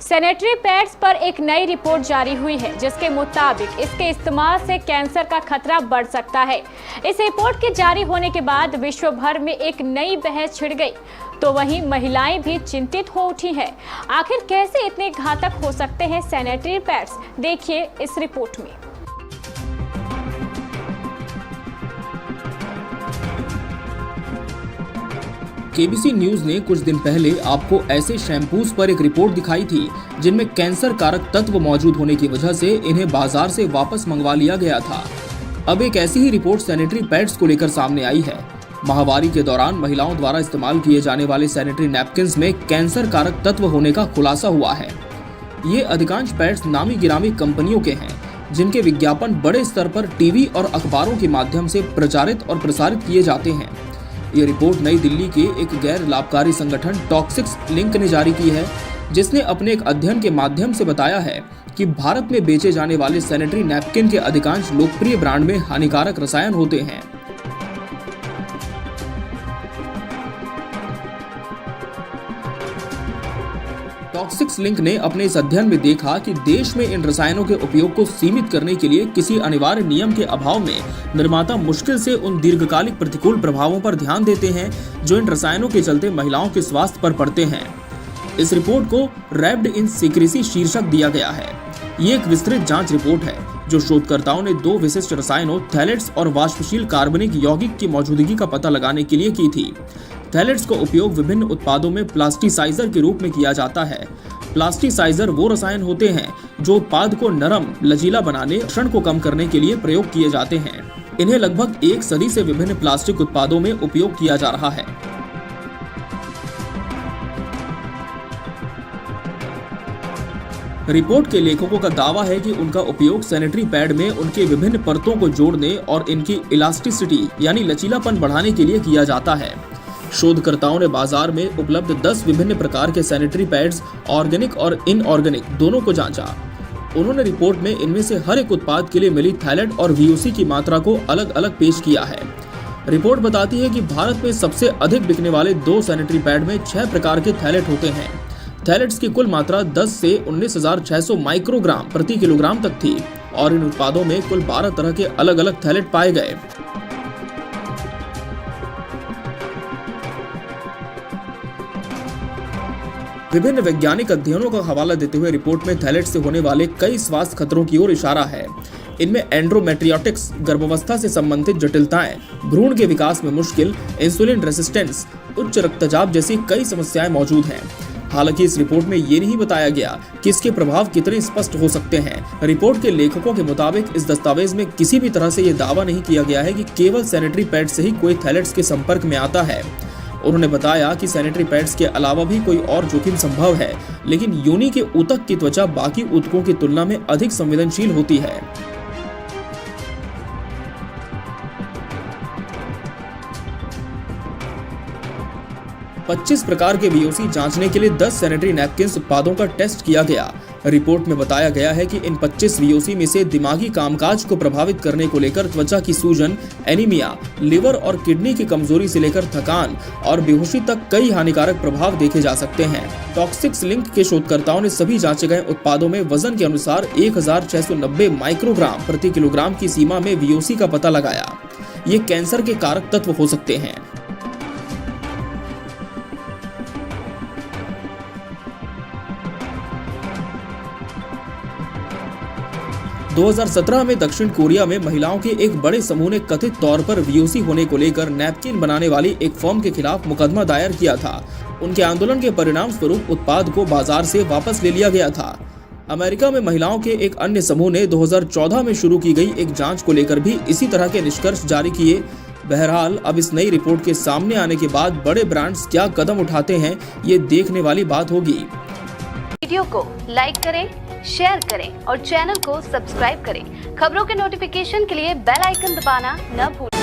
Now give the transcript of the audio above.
Sanitary pads पर एक नई रिपोर्ट जारी हुई है जिसके मुताबिक इसके इस्तेमाल से कैंसर का खतरा बढ़ सकता है। इस रिपोर्ट के जारी होने के बाद विश्व भर में एक नई बहस छिड़ गई, तो वहीं महिलाएं भी चिंतित हो उठी हैं। आखिर कैसे इतने घातक हो सकते हैं सैनिटरी पैड्स, देखिए इस रिपोर्ट में। केबीसी न्यूज ने कुछ दिन पहले आपको ऐसे शैम्पूज पर एक रिपोर्ट दिखाई थी जिनमें कैंसर कारक तत्व मौजूद होने की वजह से इन्हें बाजार से वापस मंगवा लिया गया था। अब एक ऐसी ही रिपोर्ट सैनिटरी पैड्स को लेकर सामने आई है। महामारी के दौरान महिलाओं द्वारा इस्तेमाल किए जाने वाले सैनिटरी नैपकिन्स में कैंसर कारक तत्व होने का खुलासा हुआ है। ये अधिकांश पैड्स नामी गिरामी कंपनियों के हैं, जिनके विज्ञापन बड़े स्तर पर टीवी और अखबारों के माध्यम से प्रचारित और प्रसारित किए जाते हैं। ये रिपोर्ट नई दिल्ली के एक गैर लाभकारी संगठन टॉक्सिक्स लिंक ने जारी की है, जिसने अपने एक अध्ययन के माध्यम से बताया है कि भारत में बेचे जाने वाले सैनिटरी नैपकिन के अधिकांश लोकप्रिय ब्रांड में हानिकारक रसायन होते हैं। टॉक्सिक्स लिंक ने अपने इस अध्ययन में देखा कि देश में इन रसायनों के उपयोग को सीमित करने के लिए किसी अनिवार्य नियम के अभाव में निर्माता मुश्किल से उन दीर्घकालिक प्रतिकूल प्रभावों पर ध्यान देते हैं जो इन रसायनों के चलते महिलाओं के स्वास्थ्य पर पड़ते हैं। इस रिपोर्ट को रैप्ड इन सीक्रेसी शीर्षक दिया गया है। ये एक विस्तृत जांच रिपोर्ट है जो शोधकर्ताओं ने 2 विशिष्ट रसायनों थैलेट्स और वाष्पशील कार्बनिक यौगिक की मौजूदगी का पता लगाने के लिए की थी। थैलेट्स का उपयोग विभिन्न उत्पादों में प्लास्टिसाइजर के रूप में किया जाता है। प्लास्टिसाइजर वो रसायन होते हैं जो उत्पाद को नरम, लचीला बनाने, क्षण को कम करने के लिए प्रयोग किए जाते हैं। इन्हें लगभग 1 सदी से विभिन्न प्लास्टिक उत्पादों में उपयोग किया जा रहा है। रिपोर्ट के लेखकों का दावा है कि उनका उपयोग सैनिटरी पैड में उनके विभिन्न परतों को जोड़ने और इनकी इलास्टिसिटी यानी लचीलापन बढ़ाने के लिए किया जाता है। शोधकर्ताओं ने बाजार में उपलब्ध 10 विभिन्न प्रकार के सैनिटरी पैड्स, ऑर्गेनिक और इनऑर्गेनिक दोनों को जांचा। उन्होंने रिपोर्ट में इनमें से हर एक उत्पाद के लिए मिली थैलेट और वीओसी की मात्रा को अलग अलग पेश किया है। रिपोर्ट बताती है कि भारत में सबसे अधिक बिकने वाले 2 सैनिटरी पैड में 6 प्रकार के थैलेट होते हैं। थैलेट्स की कुल मात्रा 10 से 19,600 माइक्रोग्राम प्रति किलोग्राम तक थी और इन उत्पादों में कुल 12 तरह के अलग अलग थैलेट पाए गए। विभिन्न वैज्ञानिक अध्ययनों का हवाला देते हुए रिपोर्ट में थैलेट से होने वाले कई स्वास्थ्य खतरों की ओर इशारा है। इनमें एंड्रोमेट्रियोटिक्स, गर्भावस्था से संबंधित जटिलताएं, भ्रूण के विकास में मुश्किल, इंसुलिन रेसिस्टेंस, उच्च रक्तचाप जैसी कई समस्याएं मौजूद हैं। हालांकि इस रिपोर्ट में ये नहीं बताया गया कि इसके प्रभाव कितने स्पष्ट हो सकते हैं। रिपोर्ट के लेखकों के मुताबिक इस दस्तावेज में किसी भी तरह से ये दावा नहीं किया गया है कि केवल सैनिटरी पैड से ही कोई थैलेट्स के संपर्क में आता है। उन्होंने बताया कि सैनिटरी पैड्स के अलावा भी कोई और जोखिम संभव है, लेकिन योनि के ऊतक की त्वचा बाकी ऊतकों की तुलना में अधिक संवेदनशील होती है। पच्चीस प्रकार के वीओसी जांचने के लिए 10 सैनिटरी नैपकिन्स उत्पादों का टेस्ट किया गया। रिपोर्ट में बताया गया है कि इन 25 वीओसी में से दिमागी कामकाज को प्रभावित करने को लेकर त्वचा की सूजन, एनीमिया, लिवर और किडनी की कमजोरी से लेकर थकान और बेहोशी तक कई हानिकारक प्रभाव देखे जा सकते हैं। टॉक्सिक्स लिंक के शोधकर्ताओं ने सभी जांचे गए उत्पादों में वजन के अनुसार 1,690 माइक्रोग्राम प्रति किलोग्राम की सीमा में वीओसी का पता लगाया। ये कैंसर के कारक तत्व हो सकते हैं। 2017 में दक्षिण कोरिया में महिलाओं के एक बड़े समूह ने कथित तौर पर वीओसी होने को लेकर नैपकिन बनाने वाली एक फर्म के खिलाफ मुकदमा दायर किया था। उनके आंदोलन के परिणाम स्वरूप उत्पाद को बाजार से वापस ले लिया गया था। अमेरिका में महिलाओं के एक अन्य समूह ने 2014 में शुरू की गई एक जांच को लेकर भी इसी तरह के निष्कर्ष जारी किए। बहरहाल अब इस नई रिपोर्ट के सामने आने के बाद बड़े ब्रांड्स क्या कदम उठाते हैं, ये देखने वाली बात होगी। वीडियो को लाइक करें, शेयर करें और चैनल को सब्सक्राइब करें। खबरों के नोटिफिकेशन के लिए बेल आइकन दबाना न भूलें।